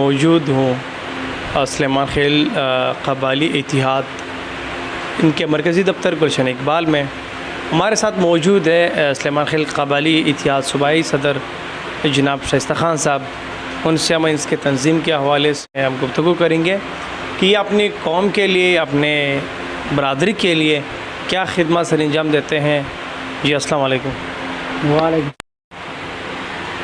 موجود ہوں سلیمان خیل قبائلی اتحاد ان کے مرکزی دفتر گلشن اقبال میں. ہمارے ساتھ موجود ہے سلیمان خیل قبائلی اتحاد صوبائی صدر جناب شائستہ خان صاحب. ان سے ہم اس کے تنظیم کے حوالے سے ہم گفتگو کریں گے کہ یہ اپنی قوم کے لیے اپنے برادری کے لیے کیا خدمات سر انجام دیتے ہیں. جی السلام علیکم. وعلیکم.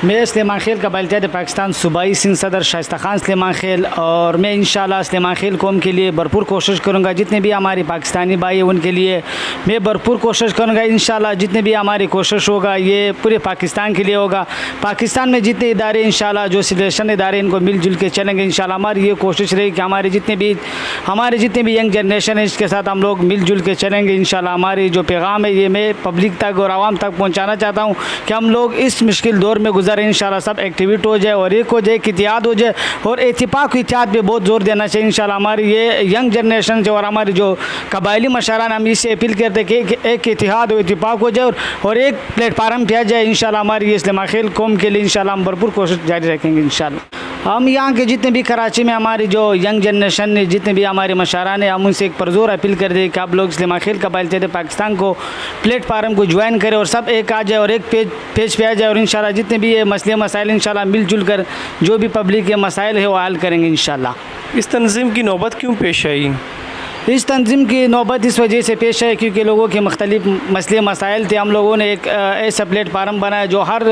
میں سلیمان خیل قبائلی اتحاد پاکستان صوبائی سندھ صدر شائستہ خان سلیمان خیل، اور میں انشاءاللہ سلیمان خیل قوم کے لیے بھرپور کوشش کروں گا. جتنے بھی ہماری پاکستانی بھائی ہیں ان کے لیے میں بھرپور کوشش کروں گا. انشاءاللہ جتنے بھی ہماری کوشش ہوگا یہ پورے پاکستان کے لیے ہوگا. پاکستان میں جتنے ادارے انشاءاللہ جو سلیکشن ادارے ان کو مل جل کے چلیں گے. انشاءاللہ ہماری یہ کوشش رہی کہ ہمارے جتنے بھی ینگ جنریشن ہے اس کے ساتھ ہم لوگ مل جل کے چلیں گے. انشاءاللہ ہماری جو پیغام ہے یہ میں پبلک تک اور عوام تک پہنچانا چاہتا ہوں کہ ہم لوگ اس مشکل دور میں انشاءاللہ سب ایکٹیویٹ ہو جائے اور ایک ہو جائے، ایک اتحاد ہو جائے، اور اتفاق اتحاد پہ بہت زور دینا چاہیے. انشاءاللہ ہماری یہ ینگ جنریشن سے اور ہماری جو قبائلی مشران ہم اس سے اپیل کرتے ہیں کہ ایک اتحاد و اتفاق ہو جائے اور ایک پلیٹ فارم پہ آ جائے. انشاءاللہ ہماری یہ سلیمان خیل قوم کے لیے انشاءاللہ ہم بھرپور کوشش جاری رکھیں گے. انشاءاللہ ہم یہاں کے جتنے بھی کراچی میں ہماری جو ینگ جنریشن نے جتنے بھی ہمارے مشران ہیں ہم ان سے ایک پرزور اپیل کر دیں کہ آپ لوگ سلیمان خیل قبائلی اتحاد پاکستان کو پلیٹ فارم کو جوائن کریں اور سب ایک آ جائے اور ایک پیج پہ آ جائے. اور انشاءاللہ جتنے بھی یہ مسئلے مسائل انشاءاللہ مل جل کر جو بھی پبلک کے مسائل ہے وہ حل کریں گے انشاءاللہ. اس تنظیم کی نوبت کیوں پیش آئی؟ اس تنظیم کی نوبت اس وجہ سے پیش ہے کیونکہ لوگوں کے مختلف مسئلے مسائل تھے. ہم لوگوں نے ایک ایسا پلیٹ فارم بنایا جو ہر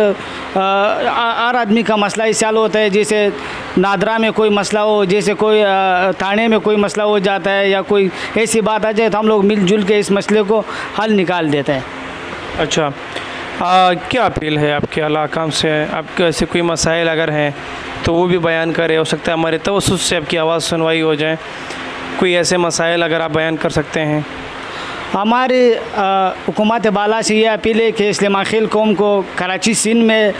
آدمی کا مسئلہ اس حل ہوتا ہے. جیسے نادرا میں کوئی مسئلہ ہو، جیسے کوئی تھانے میں کوئی مسئلہ ہو جاتا ہے یا کوئی ایسی بات آ جائے تو ہم لوگ مل جل کے اس مسئلے کو حل نکال دیتے ہیں. اچھا، کیا اپیل ہے آپ کے اعلیٰ حکام سے؟ آپ کے ایسے کوئی مسائل اگر ہیں تو وہ بھی بیان کرے. ہو سکتا ہے ہمارے توسط سے آپ کی آواز سنوائی ہو جائے. کوئی ایسے مسائل اگر آپ بیان کر سکتے ہیں. ہماری حکومت بالا سے یہ اپیل ہے کہ سلیمان خیل قوم کو کراچی سندھ میں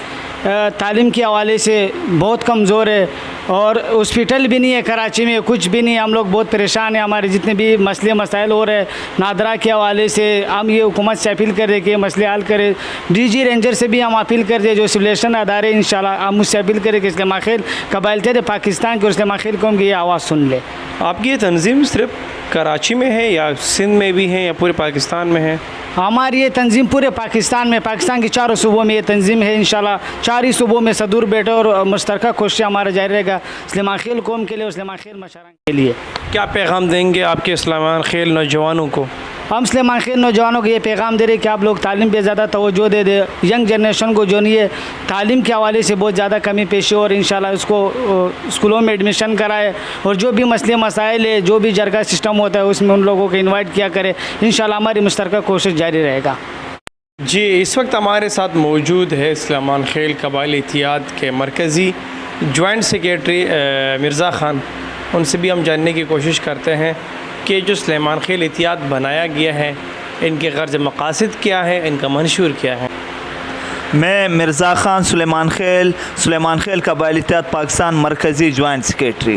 تعلیم کے حوالے سے بہت کمزور ہے اور ہاسپٹل بھی نہیں ہے کراچی میں، کچھ بھی نہیں ہے. ہم لوگ بہت پریشان ہیں. ہمارے جتنے بھی مسئلے مسائل ہو رہے نادرا کے حوالے سے ہم یہ حکومت سے اپیل کر رہے کہ یہ مسئلے حل کرے. ڈی جی رینجر سے بھی ہم اپیل کر دیں جو سلیکشن ادارے انشاءاللہ ہم اس سے اپیل کریں کہ سلیمان خیل قبائلی اتحاد پاکستان کے اور سلیمان خیل قوم کی یہ آواز سن لے. آپ کی یہ تنظیم صرف کراچی میں ہے یا سندھ میں بھی ہے یا پورے پاکستان میں ہے؟ ہماری یہ تنظیم پورے پاکستان میں، پاکستان کے چاروں صوبوں میں یہ تنظیم ہے. انشاءاللہ چار صوبوں میں صدور بیٹھے اور مشترکہ کوشش ہمارا جاری رہے گا سلیمان خیل قوم کے لیے اور سلیمان خیل مشران کے لیے. کیا پیغام دیں گے آپ کے سلیمان خیل نوجوانوں کو؟ ہم سلیمان خیل نوجوانوں کو یہ پیغام دے رہے کہ آپ لوگ تعلیم پہ زیادہ توجہ دے دیں. ینگ جنریشن کو جو نہیں ہے تعلیم کے حوالے سے بہت زیادہ کمی پیشی اور انشاءاللہ اس کو اسکولوں میں ایڈمیشن کرائے اور جو بھی مسئلے مسائل ہے جو بھی جرگہ سسٹم ہوتا ہے اس میں ان لوگوں کو انوائٹ کیا کرے. انشاءاللہ ہماری مشترکہ کوشش جاری رہے گا. جی اس وقت ہمارے ساتھ موجود ہے سلیمان خیل قبائلی اتحاد کے مرکزی جوائنٹ سیکریٹری مرزا خان. ان سے بھی ہم جاننے کی کوشش کرتے ہیں کہ جو سلیمان خیل اتحاد بنایا گیا ہے ان کے غرض مقاصد کیا ہے، ان کا منشور کیا ہے. میں مرزا خان سلیمان خیل قبائلی اتحاد پاکستان مرکزی جوائنٹ سیکریٹری.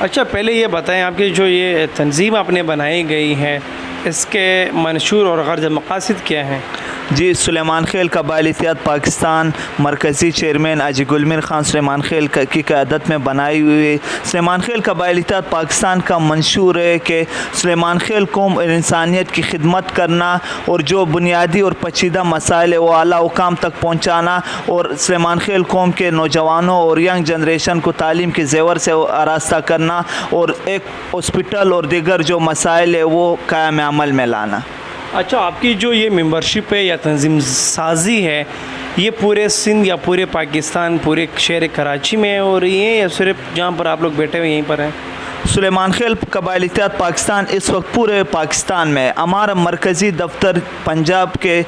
اچھا، پہلے یہ بتائیں آپ کی جو یہ تنظیم آپ نے بنائی گئی ہے اس کے منشور اور غرض مقاصد کیا ہیں؟ جی سلیمان خیل قبائلی اتحاد پاکستان مرکزی چیئرمین حاجی گل میر خان سلیمان خیل کی قیادت میں بنائی ہوئی سلیمان خیل قبائلی اتحاد پاکستان کا منشور ہے کہ سلیمان خیل قوم اور انسانیت کی خدمت کرنا اور جو بنیادی اور پیچیدہ مسائل وہ اعلیٰ حکام تک پہنچانا اور سلیمان خیل قوم کے نوجوانوں اور ینگ جنریشن کو تعلیم کے زیور سے آراستہ کرنا اور ایک ہاسپٹل اور دیگر جو مسائل ہے وہ قیام عمل میں لانا. اچھا، آپ کی جو یہ ممبرشپ ہے یا تنظیم سازی ہے یہ پورے سندھ یا پورے پاکستان پورے شہر کراچی میں ہو رہی ہے یا صرف جہاں پر آپ لوگ بیٹھے ہوئے یہیں پر ہیں؟ سلیمان خیل قبائلی اتحاد پاکستان اس وقت پورے پاکستان میں. ہمارا مرکزی دفتر پنجاب کے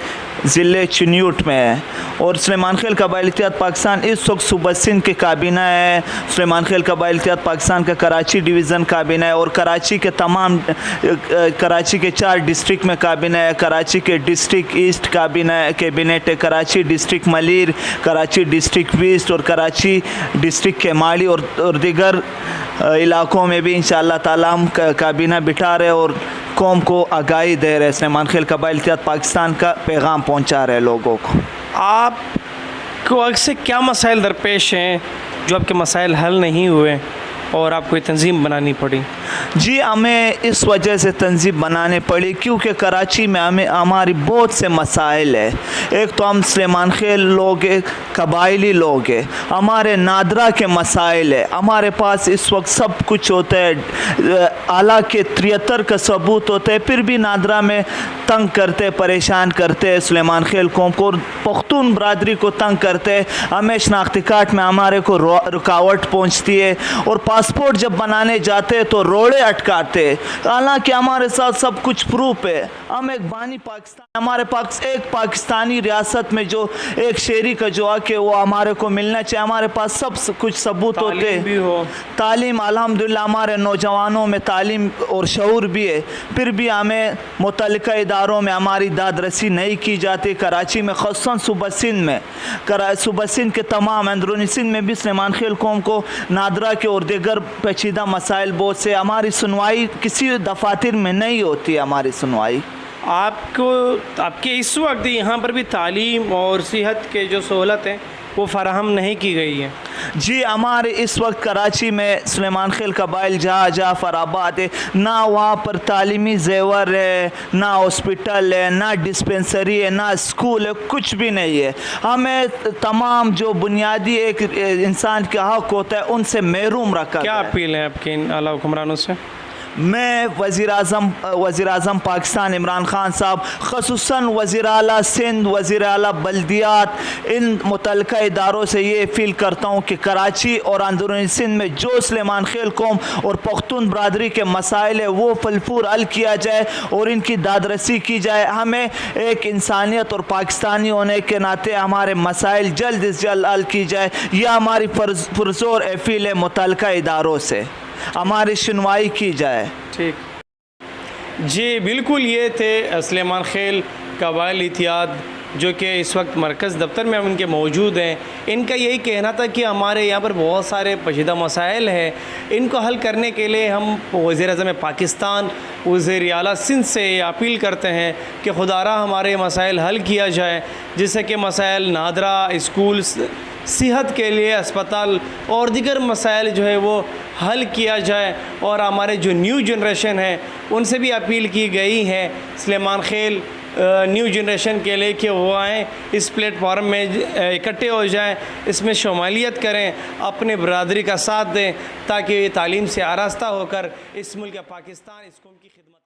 ضلع چنیوٹ میں ہے اور سلیمان خیل قبائلی اتحاد پاکستان اس وقت صوبہ سندھ کے کابینہ ہے. سلیمان خیل قبائلی اتحاد پاکستان کا کراچی ڈویژن کابینہ ہے اور کراچی کے 4 ڈسٹرکٹ میں کابینہ ہے. کراچی کے ڈسٹرکٹ ایسٹ کیبنٹ ہے، Karachi district Malir, Karachi district west اور کراچی ڈسٹرکٹ کیماڑی اور دیگر علاقوں میں بھی انشاءاللہ تعالی ہم کابینہ بٹھا رہے اور قوم کو آگاہی دے رہے. سلیمان خیل قبائلی اتحاد پاکستان کا پیغام پہنچا رہے لوگوں کو. آپ کو اکثر کیا مسائل درپیش ہیں جو آپ کے مسائل حل نہیں ہوئے؟ اور آپ کو یہ تنظیم بنانی پڑی؟ جی ہمیں اس وجہ سے تنظیم بنانے پڑی کیونکہ کراچی میں ہماری بہت سے مسائل ہے. ایک تو ہم سلیمان خیل لوگ قبائلی لوگ ہیں, ہمارے نادرا کے مسائل ہے. ہمارے پاس اس وقت سب کچھ ہوتا ہے, اعلیٰ کے 73 کا ثبوت ہوتا ہے, پھر بھی نادرا میں تنگ کرتے, پریشان کرتے سلیمان خیل قوم کو, پختون برادری کو تنگ کرتے. ہمیں شناختی کارڈ میں ہمارے کو رکاوٹ پہنچتی ہے, اور پاسپورٹ جب بنانے جاتے تو روڑے اٹکاتے. حالانکہ ہمارے ساتھ سب کچھ پروف ہے, ہم ایک بانی پاکستان, ہمارے پاس ایک پاکستانی ریاست میں جو ایک شہری کا جو آ کے وہ ہمارے کو ملنا چاہیے. ہمارے پاس سب کچھ ثبوت ہوتے بھی ہو, تعلیم الحمدللہ ہمارے نوجوانوں میں تعلیم اور شعور بھی ہے, پھر بھی ہمیں متعلقہ اداروں میں ہماری داد رسی نہیں کی جاتی. کراچی میں خصوصاً صوبہ سندھ میں, صوبہ سندھ کے تمام اندرونی سندھ میں بھی سلیمان خیل قوم کو نادرا کے اور دیگر پیچیدہ مسائل بہت سے, ہماری سنوائی کسی دفاتر میں نہیں ہوتی. ہماری سنوائی آپ کے اس وقت یہاں پر بھی تعلیم اور صحت کے جو سہولت ہیں وہ فراہم نہیں کی گئی ہیں؟ جی ہمارے اس وقت کراچی میں سلیمان خیل قبائل جہاں فرآباد ہے, نہ وہاں پر تعلیمی زیور ہے, نہ ہاسپٹل ہے, نہ ڈسپنسری ہے, نہ اسکول ہے, کچھ بھی نہیں ہے. ہمیں تمام جو بنیادی ایک انسان کا حق ہوتا ہے ان سے محروم رکھا. کیا اپیل ہے آپ کے ان اعلیٰ حکمرانوں سے؟ میں وزیر اعظم پاکستان عمران خان صاحب, خصوصاً وزیر اعلیٰ سندھ, وزیر اعلیٰ بلدیات, ان متعلقہ اداروں سے یہ اپیل کرتا ہوں کہ کراچی اور اندرونی سندھ میں جو سلیمان خیل قوم اور پختون برادری کے مسائل ہے وہ پھل حل کیا جائے اور ان کی دادرسی کی جائے. ہمیں ایک انسانیت اور پاکستانی ہونے کے ناطے ہمارے مسائل جلد از جلد حل کی جائے. یہ ہماری پرزور اپیل ہے متعلقہ اداروں سے, ہماری سنوائی کی جائے. ٹھیک جی, بالکل یہ تھے سلیمان خیل قبائل اتحاد جو کہ اس وقت مرکز دفتر میں ان کے موجود ہیں. ان کا یہی کہنا تھا کہ ہمارے یہاں پر بہت سارے پیچیدہ مسائل ہیں, ان کو حل کرنے کے لیے ہم وزیر اعظم پاکستان, وزیر اعلیٰ سندھ سے یہ اپیل کرتے ہیں کہ خدا را ہمارے مسائل حل کیا جائے, جس سے کہ مسائل نادرا, اسکول, صحت کے لیے اسپتال اور دیگر مسائل جو ہے وہ حل کیا جائے. اور ہمارے جو نیو جنریشن ہے ان سے بھی اپیل کی گئی ہے سلیمان خیل نیو جنریشن کے لیے کہ وہ آئیں, اس پلیٹ فارم میں اکٹھے ہو جائیں, اس میں شمولیت کریں, اپنے برادری کا ساتھ دیں تاکہ یہ تعلیم سے آراستہ ہو کر اس ملک پاکستان, اس قوم کی خدمت